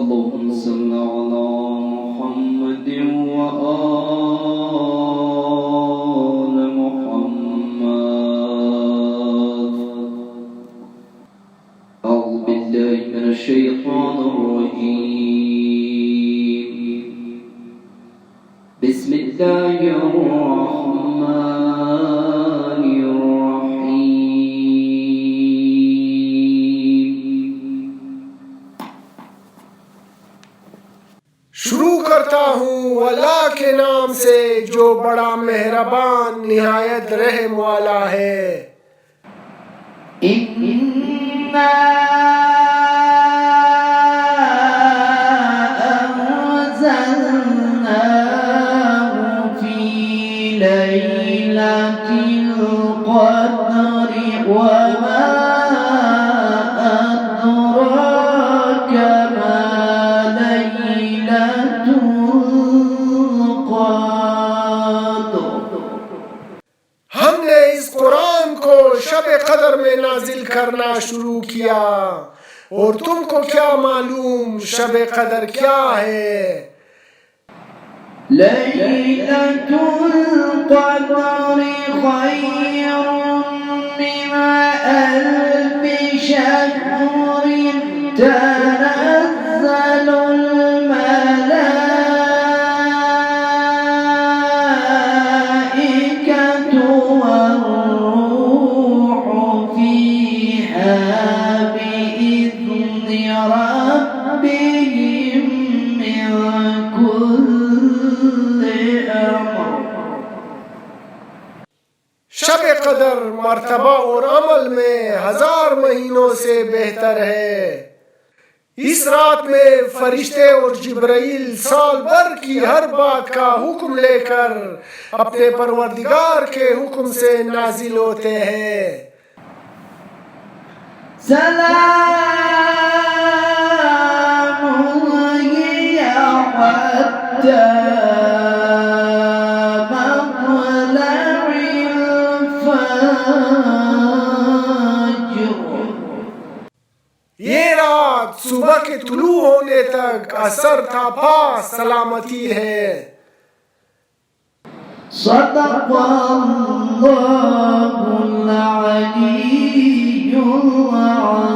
اللهم صل على محمد وآل محمد. أعوذ بالله من الشيطان الرجيم. بسم الله الرحمن الرحيم. शुरू करता हूँ अल्लाह के नाम से जो बड़ा मेहरबान निहायत रहम वाला है। इन्ना अंज़लनाहु फी लैलतिल क़द्रि वमा अदराका मा लैलतुल क़द्र। हमने इस कुरान को शब कदर में नाजिल करना शुरू किया और तुमको क्या मालूम शब कदर क्या है। लैलतुल क़द्रि खैरुम मिन अल्फि शहरिन तनज़्ज़लुल मलाइकतु वर्रूहु फ़ीहा बिइज़्नि रब्बिहिम मिन कुल्लि अम्र। शब कदर मर्तबा और अमल में 1000 महीनों से बेहतर है। इस रात में फरिश्ते और जिब्राइल साल भर की हर बात का हुक्म लेकर अपने परवरदिगार के हुक्म से नाजिल होते हैं। सलामुन हिय हत्ता मत्लइल फज्र। ये रात सुबह के तुलू होने तक असर था पास सलामती है। सदक़ल्लाहुल अलीयुल अज़ीम।